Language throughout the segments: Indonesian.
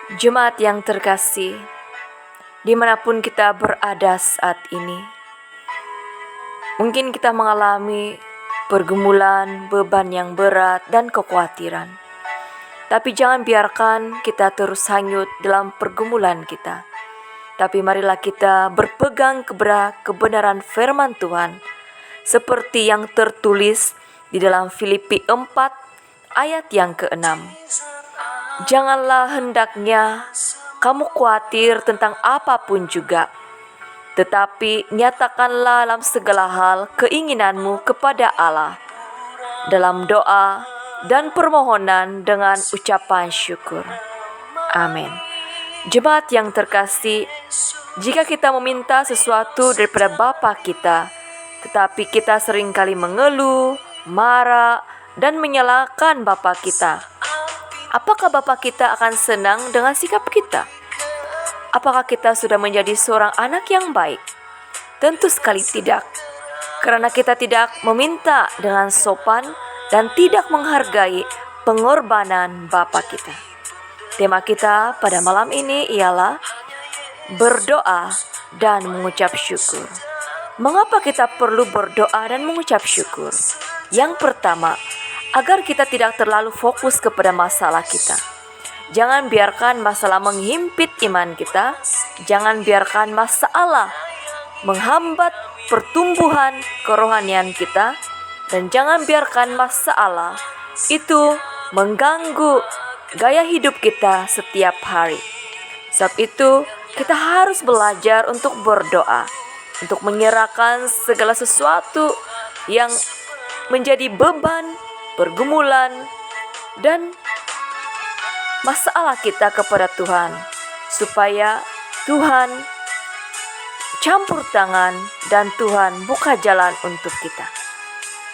Jemaat yang terkasih, dimanapun kita berada saat ini, mungkin kita mengalami pergumulan, beban yang berat, dan kekhawatiran. Tapi jangan biarkan kita terus hanyut dalam pergumulan kita. Tapi marilah kita berpegang kepada kebenaran firman Tuhan, seperti yang tertulis di dalam Filipi 4 ayat yang ke-6. Janganlah hendaknya kamu khawatir tentang apapun juga, tetapi nyatakanlah dalam segala hal keinginanmu kepada Allah, dalam doa dan permohonan dengan ucapan syukur. Amin. Jemaat yang terkasih, jika kita meminta sesuatu daripada Bapa kita, tetapi kita seringkali mengeluh, marah, dan menyalahkan Bapa kita, apakah Bapa kita akan senang dengan sikap kita? Apakah kita sudah menjadi seorang anak yang baik? Tentu sekali tidak, karena kita tidak meminta dengan sopan dan tidak menghargai pengorbanan Bapa kita. Tema kita pada malam ini ialah berdoa dan mengucap syukur. Mengapa kita perlu berdoa dan mengucap syukur? Yang pertama, agar kita tidak terlalu fokus kepada masalah kita. Jangan biarkan masalah menghimpit iman kita. Jangan biarkan masalah menghambat pertumbuhan kerohanian kita. Dan jangan biarkan masalah itu mengganggu gaya hidup kita setiap hari. Sebab itu, kita harus belajar untuk berdoa, untuk menyerahkan segala sesuatu yang menjadi beban, pergumulan, dan masalah kita kepada Tuhan, supaya Tuhan campur tangan dan Tuhan buka jalan untuk kita.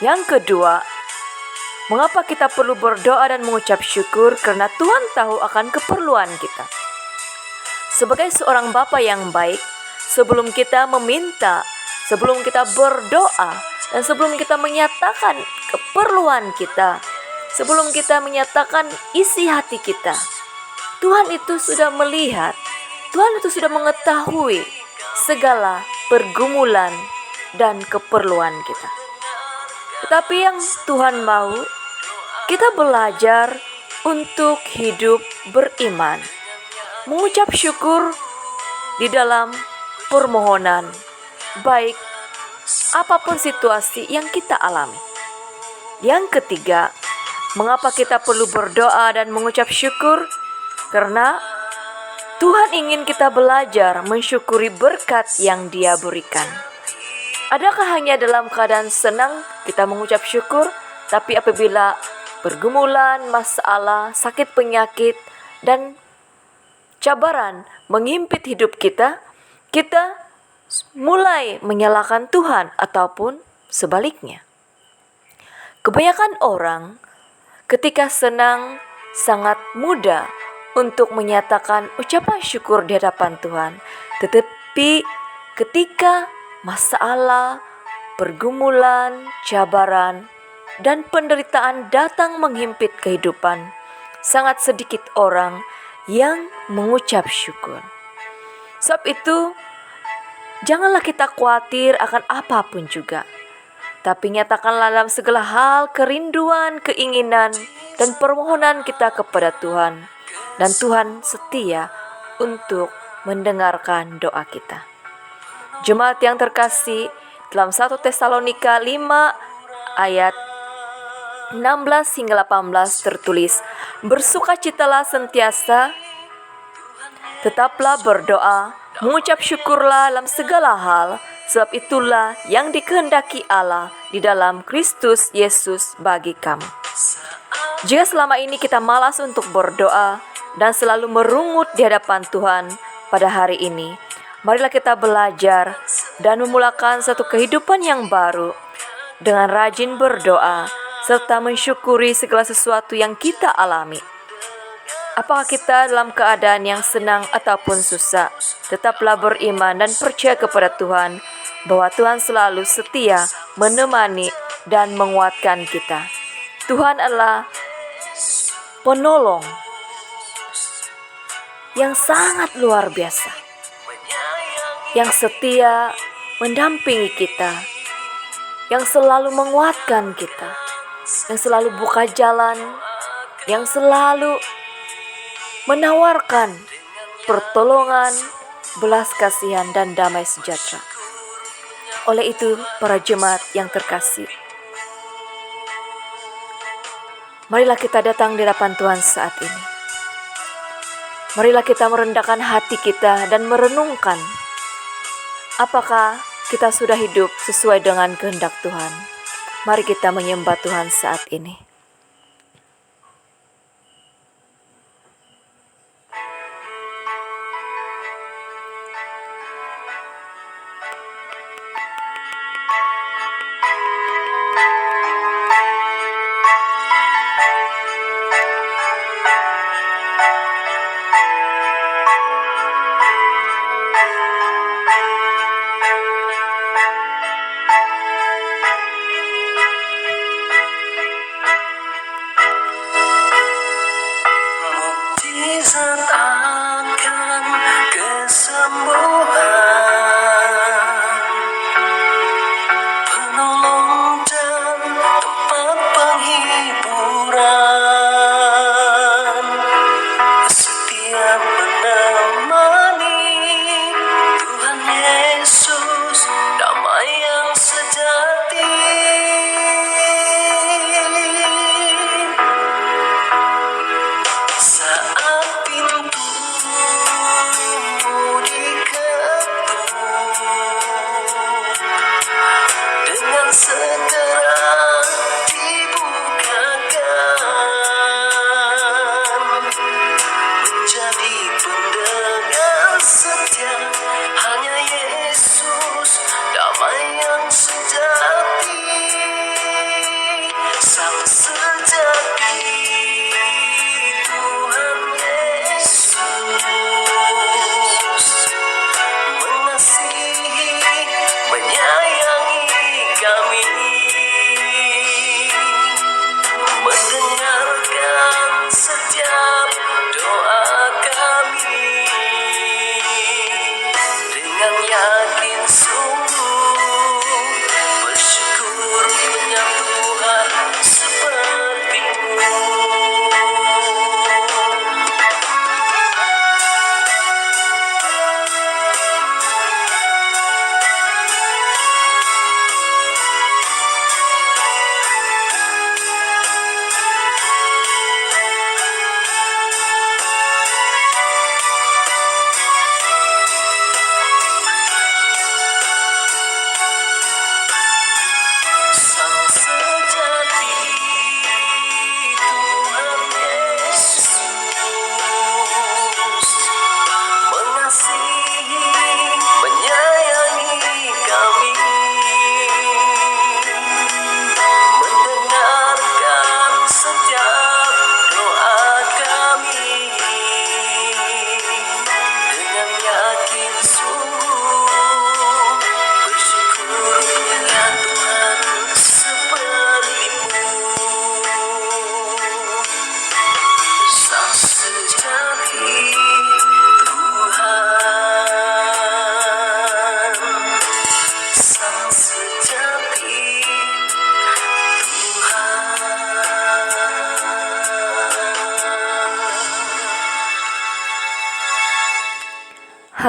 Yang kedua, mengapa kita perlu berdoa dan mengucap syukur? Karena Tuhan tahu akan keperluan kita. Sebagai seorang Bapa yang baik, sebelum kita meminta, sebelum kita berdoa, dan sebelum kita menyatakan keperluan kita, sebelum kita menyatakan isi hati kita, Tuhan itu sudah melihat, Tuhan itu sudah mengetahui segala pergumulan dan keperluan kita. Tetapi yang Tuhan mau, kita belajar untuk hidup beriman, mengucap syukur di dalam permohonan, baik apapun situasi yang kita alami. Yang ketiga, mengapa kita perlu berdoa dan mengucap syukur? Karena Tuhan ingin kita belajar mensyukuri berkat yang Dia berikan. Adakah hanya dalam keadaan senang kita mengucap syukur, tapi apabila pergumulan, masalah, sakit penyakit, dan cabaran menghimpit hidup kita, kita mulai menyalahkan Tuhan ataupun sebaliknya. Kebanyakan orang ketika senang sangat mudah untuk menyatakan ucapan syukur di hadapan Tuhan. Tetapi ketika masalah, pergumulan, cabaran, dan penderitaan datang menghimpit kehidupan, sangat sedikit orang yang mengucap syukur. Sebab itu, janganlah kita khawatir akan apapun juga, tapi nyatakanlah dalam segala hal kerinduan, keinginan, dan permohonan kita kepada Tuhan. Dan Tuhan setia untuk mendengarkan doa kita. Jemaat yang terkasih, dalam 1 Tesalonika 5 ayat 16 hingga 18 tertulis, bersukacitalah sentiasa, tetaplah berdoa, mengucap syukurlah dalam segala hal, sebab itulah yang dikehendaki Allah di dalam Kristus Yesus bagi kamu. Jika selama ini kita malas untuk berdoa dan selalu merungut di hadapan Tuhan pada hari ini, marilah kita belajar dan memulakan satu kehidupan yang baru dengan rajin berdoa serta mensyukuri segala sesuatu yang kita alami. Apakah kita dalam keadaan yang senang ataupun susah, tetaplah beriman dan percaya kepada Tuhan bahwa Tuhan selalu setia menemani dan menguatkan kita. Tuhan adalah penolong yang sangat luar biasa, yang setia mendampingi kita, yang selalu menguatkan kita, yang selalu buka jalan, yang selalu menawarkan pertolongan, belas kasihan, dan damai sejahtera. Oleh itu, para jemaat yang terkasih, marilah kita datang di hadapan Tuhan saat ini. Marilah kita merendahkan hati kita dan merenungkan apakah kita sudah hidup sesuai dengan kehendak Tuhan. Mari kita menyembah Tuhan saat ini.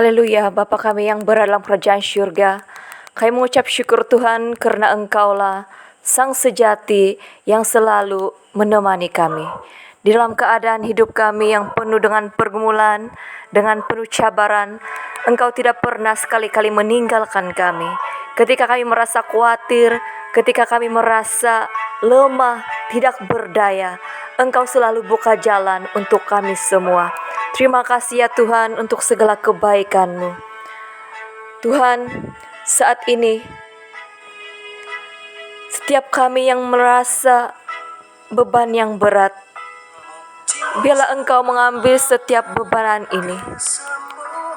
Haleluya, Bapa kami yang berada dalam kerajaan syurga, kami mengucap syukur Tuhan karena Engkaulah Sang Sejati yang selalu menemani kami. Di dalam keadaan hidup kami yang penuh dengan pergumulan, dengan penuh cabaran, Engkau tidak pernah sekali-kali meninggalkan kami. Ketika kami merasa khawatir, ketika kami merasa lemah, tidak berdaya, Engkau selalu buka jalan untuk kami semua. Terima kasih ya Tuhan untuk segala kebaikan-Mu. Tuhan, saat ini setiap kami yang merasa beban yang berat, biarlah Engkau mengambil setiap bebanan ini.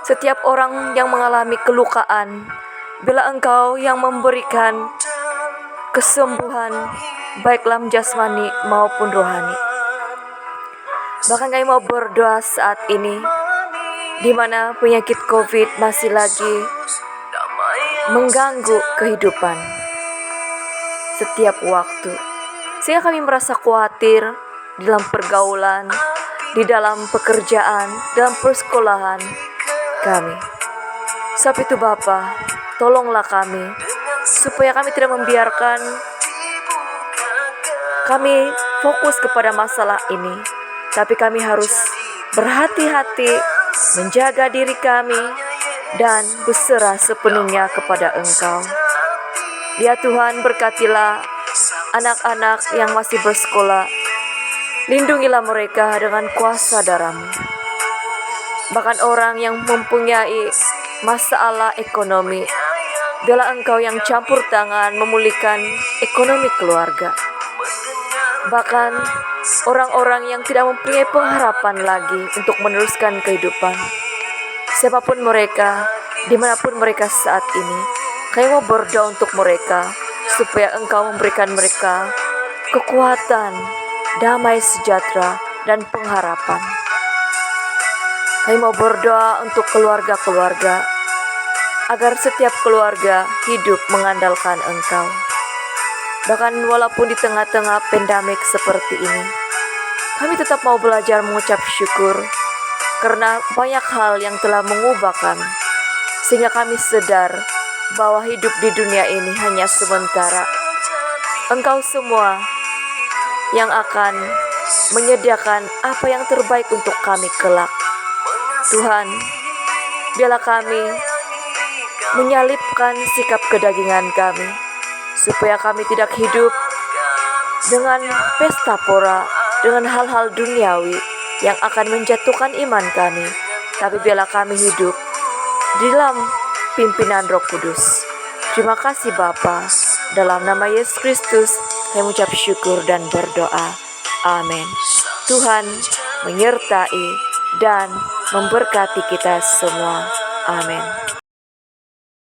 Setiap orang yang mengalami kelukaan, biarlah Engkau yang memberikan kesembuhan baik dalam jasmani maupun rohani. Bahkan kami mau berdoa saat ini, di mana penyakit COVID masih lagi mengganggu kehidupan setiap waktu. Sehingga kami merasa khawatir di dalam pergaulan, di dalam pekerjaan, dalam persekolahan kami. Sebab itu Bapa, tolonglah kami, supaya kami tidak membiarkan kami fokus kepada masalah ini, tapi kami harus berhati-hati menjaga diri kami dan berserah sepenuhnya kepada Engkau. Ya Tuhan, berkatilah anak-anak yang masih bersekolah. Lindungilah mereka dengan kuasa darah-Mu. Bahkan orang yang mempunyai masalah ekonomi, biarlah Engkau yang campur tangan memulihkan ekonomi keluarga. Bahkan orang-orang yang tidak mempunyai pengharapan lagi untuk meneruskan kehidupan, siapapun mereka, dimanapun mereka saat ini, kami mau berdoa untuk mereka, supaya Engkau memberikan mereka kekuatan, damai sejahtera, dan pengharapan. Kami mau berdoa untuk keluarga-keluarga, agar setiap keluarga hidup mengandalkan Engkau. Bahkan walaupun di tengah-tengah pandemik seperti ini, kami tetap mau belajar mengucap syukur, karena banyak hal yang telah mengubah kami, sehingga kami sadar bahwa hidup di dunia ini hanya sementara. Engkau semua yang akan menyediakan apa yang terbaik untuk kami kelak. Tuhan, biarlah kami menyalipkan sikap kedagingan kami, supaya kami tidak hidup dengan pesta pora, dengan hal-hal duniawi yang akan menjatuhkan iman kami, tapi biarlah kami hidup di dalam pimpinan Roh Kudus. Terima kasih Bapa, dalam nama Yesus Kristus kami mengucap syukur dan berdoa. Amin. Tuhan menyertai dan memberkati kita semua. Amin.